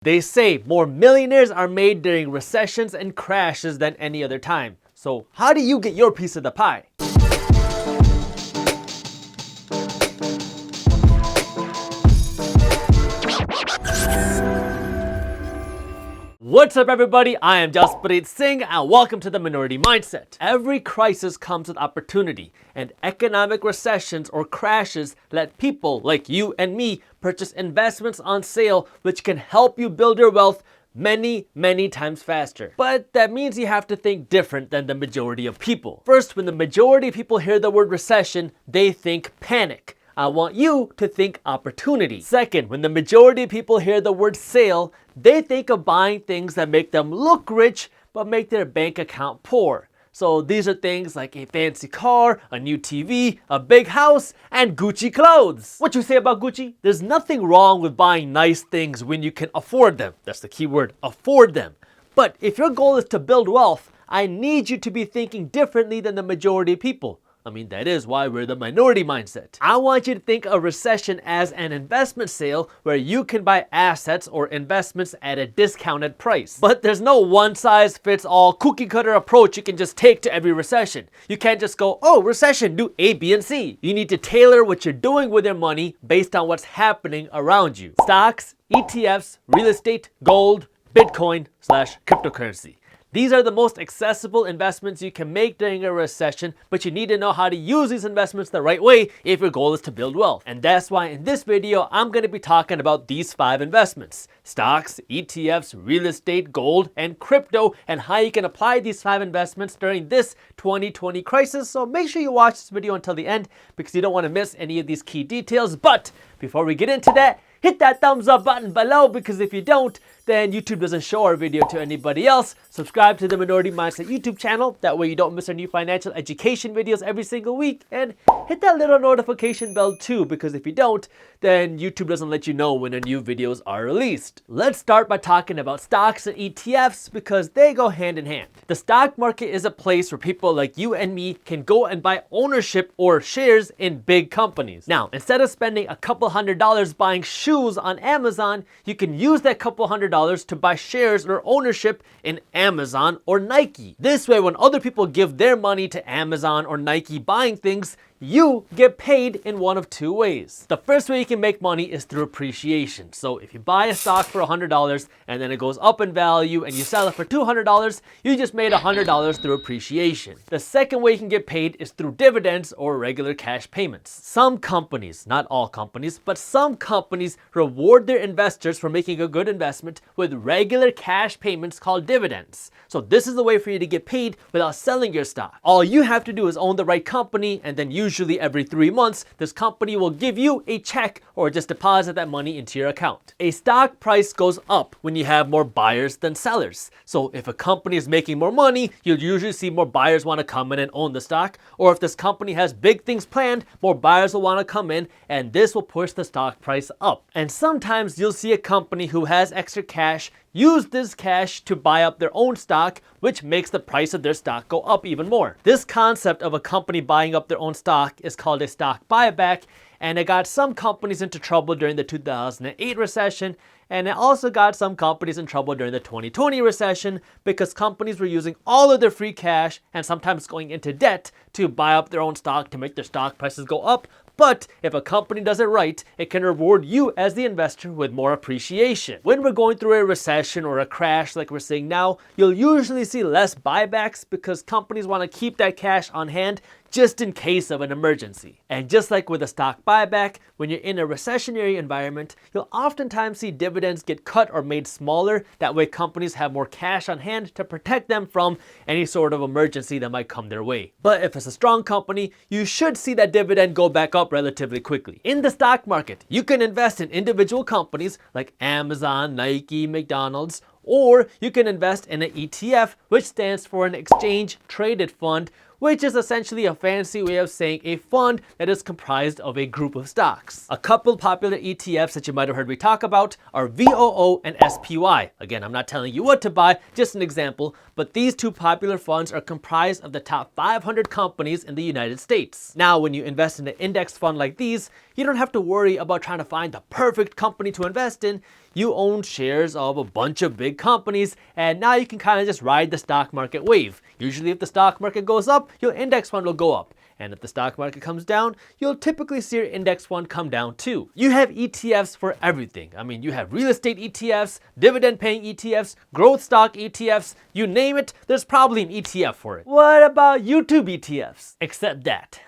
They say more millionaires are made during recessions and crashes than any other time. So how do you get your piece of the pie? What's up everybody, I am Jaspreet Singh and welcome to the Minority Mindset. Every crisis comes with opportunity, and economic recessions or crashes let people like you and me purchase investments on sale which can help you build your wealth many times faster. But that means you have to think different than the majority of people. First, when the majority of people hear the word recession, they think panic. I want you to think opportunity. Second, when the majority of people hear the word sale, they think of buying things that make them look rich but make their bank account poor. So these are things like a fancy car, a new TV, a big house, and Gucci clothes. What you say about Gucci? There's nothing wrong with buying nice things when you can afford them. That's the key word, afford them. But if your goal is to build wealth, I need you to be thinking differently than the majority of people. I mean, that is why we're the Minority Mindset. I want you to think of recession as an investment sale where you can buy assets or investments at a discounted price. But there's no one-size-fits-all cookie-cutter approach you can just take to every recession. You can't just go, oh, recession, do A, B, and C. You need to tailor what you're doing with your money based on what's happening around you. Stocks, ETFs, real estate, gold, Bitcoin/cryptocurrency. These are the most accessible investments you can make during a recession, but you need to know how to use these investments the right way if your goal is to build wealth. And that's why in this video, I'm going to be talking about these 5 investments: stocks, ETFs, real estate, gold, and crypto, and how you can apply these 5 investments during this 2020 crisis. So make sure you watch this video until the end because you don't want to miss any of these key details. But before we get into that, hit that thumbs up button below, because if you don't, then YouTube doesn't show our video to anybody else. Subscribe to the Minority Mindset YouTube channel. That way you don't miss our new financial education videos every single week. And hit that little notification bell too, because if you don't, then YouTube doesn't let you know when our new videos are released. Let's start by talking about stocks and ETFs because they go hand in hand. The stock market is a place where people like you and me can go and buy ownership or shares in big companies. Now, instead of spending a couple $100s buying shoes on Amazon, you can use that couple $100 to buy shares or ownership in Amazon or Nike. This way, when other people give their money to Amazon or Nike buying things, you get paid in one of 2 ways. The first way you can make money is through appreciation. So if you buy a stock for $100 and then it goes up in value and you sell it for $200, you just made $100 through appreciation. The second way you can get paid is through dividends or regular cash payments. Some companies, not all companies, but some companies reward their investors for making a good investment with regular cash payments called dividends. So this is the way for you to get paid without selling your stock. All you have to do is own the right company, and then usually every 3 months, this company will give you a check or just deposit that money into your account. A stock price goes up when you have more buyers than sellers. So if a company is making more money, you'll usually see more buyers want to come in and own the stock. Or if this company has big things planned, more buyers will want to come in, and this will push the stock price up. And sometimes you'll see a company who has extra cash use this cash to buy up their own stock, which makes the price of their stock go up even more. This concept of a company buying up their own stock is called a stock buyback, and it got some companies into trouble during the 2008 recession, and it also got some companies in trouble during the 2020 recession because companies were using all of their free cash and sometimes going into debt to buy up their own stock to make their stock prices go up. But if a company does it right, it can reward you as the investor with more appreciation. When we're going through a recession or a crash like we're seeing now, you'll usually see less buybacks because companies want to keep that cash on hand just in case of an emergency. And just like with a stock buyback, when you're in a recessionary environment, you'll oftentimes see dividends get cut or made smaller. That way companies have more cash on hand to protect them from any sort of emergency that might come their way. But if it's a strong company, you should see that dividend go back up relatively quickly. In the stock market, you can invest in individual companies like Amazon, Nike, McDonald's, or you can invest in an ETF, which stands for an exchange traded fund, which is essentially a fancy way of saying a fund that is comprised of a group of stocks. A couple popular ETFs that you might have heard me talk about are VOO and SPY. Again, I'm not telling you what to buy, just an example, but these two popular funds are comprised of the top 500 companies in the United States. Now, when you invest in an index fund like these, you don't have to worry about trying to find the perfect company to invest in. You own shares of a bunch of big companies, and now you can kind of just ride the stock market wave. Usually if the stock market goes up, your index fund will go up. And if the stock market comes down, you'll typically see your index fund come down too. You have ETFs for everything. I mean, you have real estate ETFs, dividend paying ETFs, growth stock ETFs, you name it, there's probably an ETF for it. What about YouTube ETFs? Except that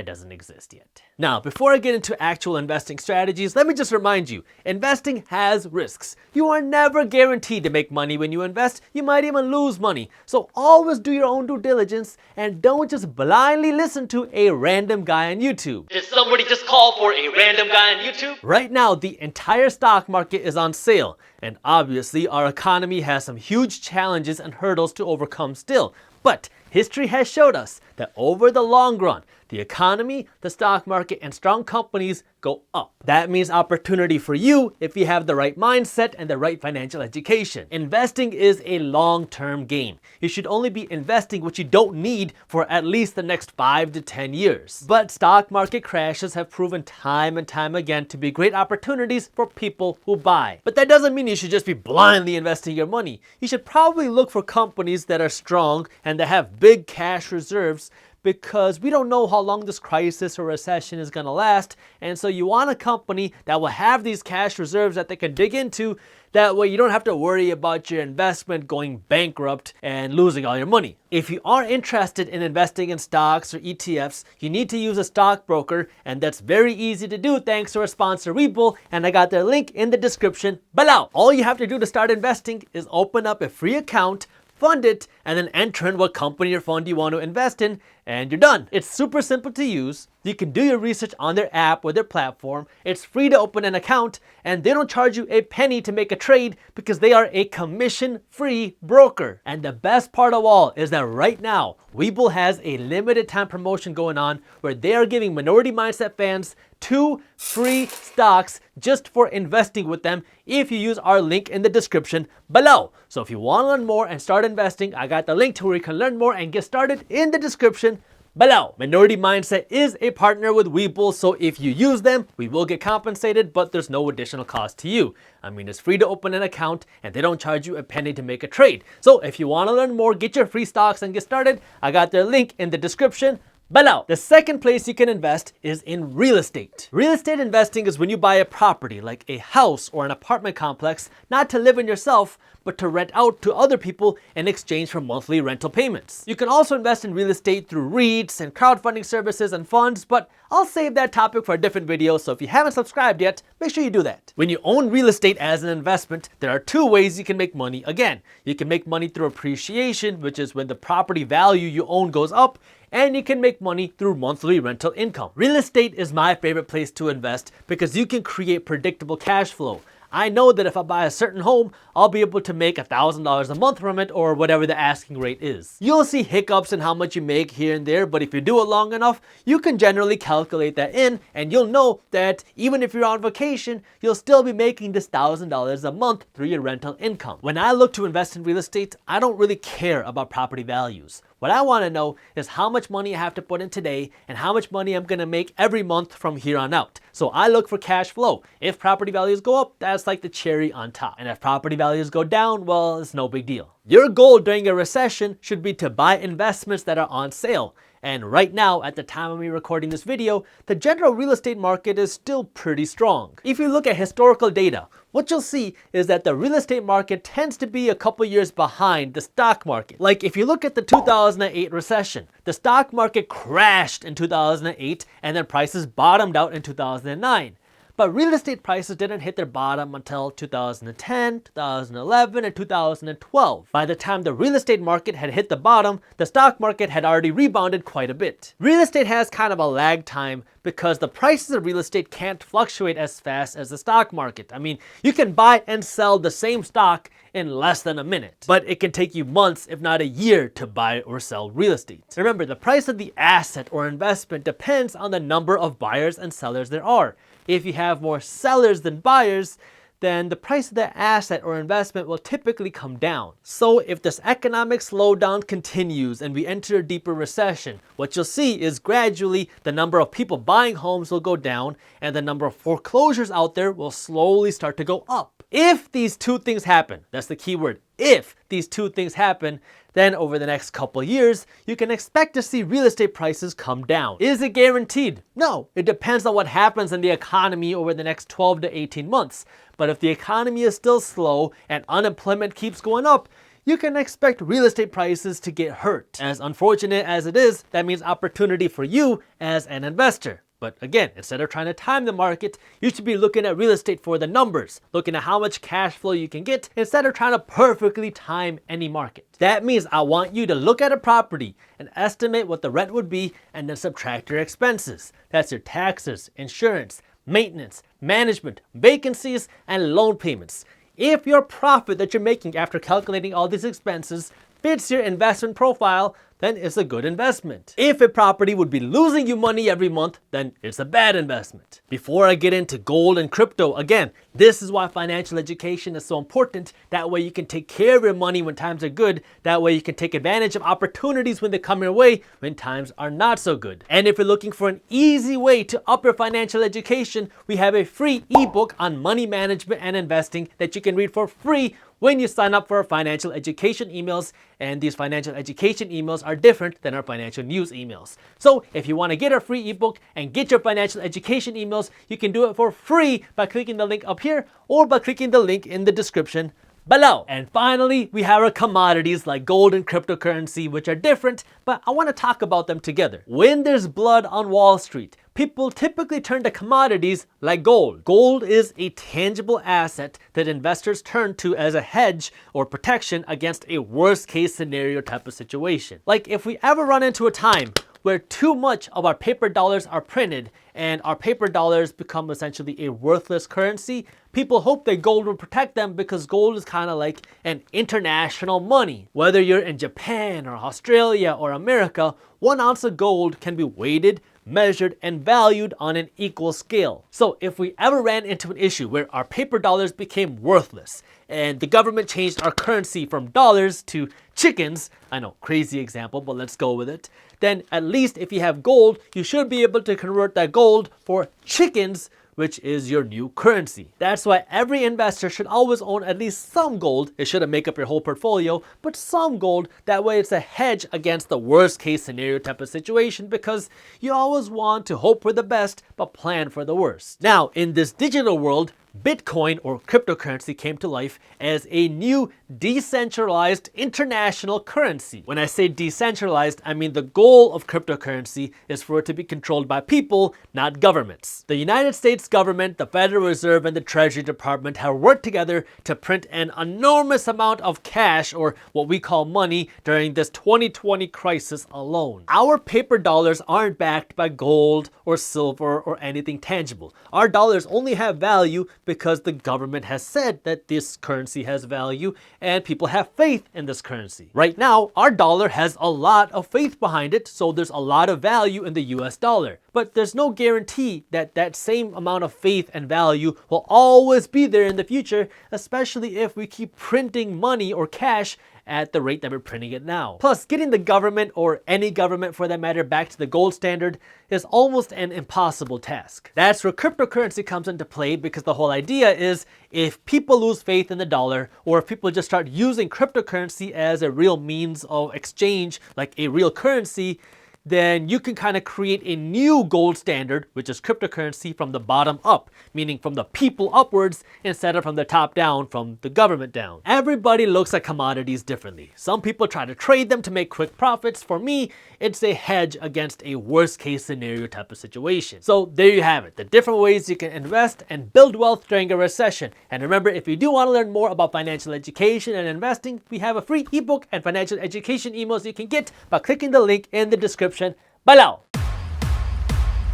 doesn't exist yet. Now, before I get into actual investing strategies, let me just remind you, investing has risks. You are never guaranteed to make money when you invest. You might even lose money. So always do your own due diligence and don't just blindly listen to a random guy on YouTube. Did somebody just call for a random guy on YouTube? Right now, the entire stock market is on sale. And obviously, our economy has some huge challenges and hurdles to overcome still. But history has showed us that over the long run, the economy, the stock market, and strong companies go up. That means opportunity for you if you have the right mindset and the right financial education. Investing is a long-term game. You should only be investing what you don't need for at least the next 5 to 10 years. But stock market crashes have proven time and time again to be great opportunities for people who buy. But that doesn't mean you should just be blindly investing your money. You should probably look for companies that are strong and that have big cash reserves, because we don't know how long this crisis or recession is going to last, and so you want a company that will have these cash reserves that they can dig into. That way you don't have to worry about your investment going bankrupt and losing all your money. If you are interested in investing in stocks or ETFs, you need to use a stockbroker, and that's very easy to do thanks to our sponsor Webull, and I got their link in the description below. All you have to do to start investing is open up a free account, fund it, and then enter in what company or fund you want to invest in, and you're done. It's super simple to use. You can do your research on their app or their platform. It's free to open an account, and they don't charge you a penny to make a trade because they are a commission-free broker. And the best part of all is that right now, Webull has a limited time promotion going on where they are giving Minority Mindset fans 2 free stocks just for investing with them if you use our link in the description below. So if you want to learn more and start investing, I got the link to where you can learn more and get started in the description below. Minority Mindset is a partner with Webull, so if you use them, we will get compensated, but there's no additional cost to you. I mean, it's free to open an account, and they don't charge you a penny to make a trade. So if you want to learn more, get your free stocks and get started, I got their link in the description below. The second place you can invest is in real estate. Real estate investing is when you buy a property like a house or an apartment complex, not to live in yourself, but to rent out to other people in exchange for monthly rental payments. You can also invest in real estate through REITs and crowdfunding services and funds, but I'll save that topic for a different video, so if you haven't subscribed yet, make sure you do that. When you own real estate as an investment, there are 2 ways you can make money. Again, you can make money through appreciation, which is when the property value you own goes up, and you can make money through monthly rental income. Real estate is my favorite place to invest because you can create predictable cash flow. I know that if I buy a certain home, I'll be able to make $1,000 a month from it, or whatever the asking rate is. You'll see hiccups in how much you make here and there, but if you do it long enough, you can generally calculate that in, and you'll know that even if you're on vacation, you'll still be making this $1,000 a month through your rental income. When I look to invest in real estate, I don't really care about property values. What I want to know is how much money I have to put in today and how much money I'm going to make every month from here on out. So I look for cash flow. If property values go up, that's like the cherry on top. And if property values go down, well, it's no big deal. Your goal during a recession should be to buy investments that are on sale. And right now, at the time of me recording this video, the general real estate market is still pretty strong. If you look at historical data, what you'll see is that the real estate market tends to be a couple years behind the stock market. Like if you look at the 2008 recession, the stock market crashed in 2008 and then prices bottomed out in 2009. But real estate prices didn't hit their bottom until 2010, 2011, and 2012. By the time the real estate market had hit the bottom, the stock market had already rebounded quite a bit. Real estate has kind of a lag time because the prices of real estate can't fluctuate as fast as the stock market. I mean, you can buy and sell the same stock in less than a minute, but it can take you months, if not a year, to buy or sell real estate. Remember, the price of the asset or investment depends on the number of buyers and sellers there are. If you have more sellers than buyers, then the price of the asset or investment will typically come down. So if this economic slowdown continues and we enter a deeper recession, what you'll see is gradually the number of people buying homes will go down and the number of foreclosures out there will slowly start to go up. If these two things happen, that's the key word, if these two things happen, then over the next couple years, you can expect to see real estate prices come down. Is it guaranteed? No, it depends on what happens in the economy over the next 12 to 18 months. But if the economy is still slow and unemployment keeps going up, you can expect real estate prices to get hurt. As unfortunate as it is, that means opportunity for you as an investor. But again, instead of trying to time the market, you should be looking at real estate for the numbers, looking at how much cash flow you can get instead of trying to perfectly time any market. That means I want you to look at a property and estimate what the rent would be and then subtract your expenses. That's your taxes, insurance, maintenance, management, vacancies, and loan payments. If your profit that you're making after calculating all these expenses fits your investment profile, then it's a good investment. If a property would be losing you money every month, then it's a bad investment. Before I get into gold and crypto, again, this is why financial education is so important. That way you can take care of your money when times are good. That way you can take advantage of opportunities when they come your way when times are not so good. And if you're looking for an easy way to up your financial education, we have a free ebook on money management and investing that you can read for free when you sign up for our financial education emails. And these financial education emails are different than our financial news emails. So if you want to get our free ebook and get your financial education emails, you can do it for free by clicking the link up here or by clicking the link in the description below. And finally, we have our commodities like gold and cryptocurrency, which are different, but I want to talk about them together. When there's blood on Wall Street, people typically turn to commodities like gold. Gold is a tangible asset that investors turn to as a hedge or protection against a worst case scenario type of situation. Like if we ever run into a time where too much of our paper dollars are printed and our paper dollars become essentially a worthless currency, people hope that gold will protect them because gold is kind of like an international money. Whether you're in Japan or Australia or America, 1 ounce of gold can be weighted, measured, and valued on an equal scale. So if we ever ran into an issue where our paper dollars became worthless and the government changed our currency from dollars to chickens, I know, crazy example, but let's go with it, then at least if you have gold, you should be able to convert that gold for chickens, which is your new currency. That's why every investor should always own at least some gold. It shouldn't make up your whole portfolio, but some gold. That way it's a hedge against the worst case scenario type of situation, because you always want to hope for the best, but plan for the worst. Now, in this digital world, Bitcoin or cryptocurrency came to life as a new decentralized international currency. When I say decentralized, I mean the goal of cryptocurrency is for it to be controlled by people, not governments. The United States government, the Federal Reserve, and the Treasury Department have worked together to print an enormous amount of cash, or what we call money, during this 2020 crisis alone. Our paper dollars aren't backed by gold or silver or anything tangible. Our dollars only have value because the government has said that this currency has value and people have faith in this currency. Right now, our dollar has a lot of faith behind it, so there's a lot of value in the US dollar. But there's no guarantee that that same amount of faith and value will always be there in the future, especially if we keep printing money or cash at the rate that we're printing it now. Plus, getting the government, or any government for that matter, back to the gold standard is almost an impossible task. That's where cryptocurrency comes into play, because the whole idea is if people lose faith in the dollar, or if people just start using cryptocurrency as a real means of exchange, like a real currency, then you can kind of create a new gold standard, which is cryptocurrency, from the bottom up, meaning from the people upwards instead of from the top down, from the government down. Everybody looks at commodities differently. Some people try to trade them to make quick profits. For me, it's a hedge against a worst case scenario type of situation. So there you have it, the different ways you can invest and build wealth during a recession. And remember, if you do want to learn more about financial education and investing, we have a free ebook and financial education emails you can get by clicking the link in the description below.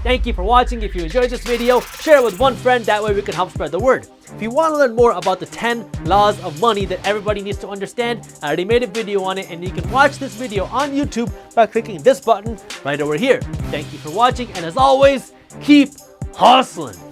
Thank you for watching. If you enjoyed this video, share it with one friend, that way we can help spread the word. If you want to learn more about the 10 laws of money that everybody needs to understand, I already made a video on it, and you can watch this video on YouTube by clicking this button right over here. Thank you for watching, and as always, keep hustling.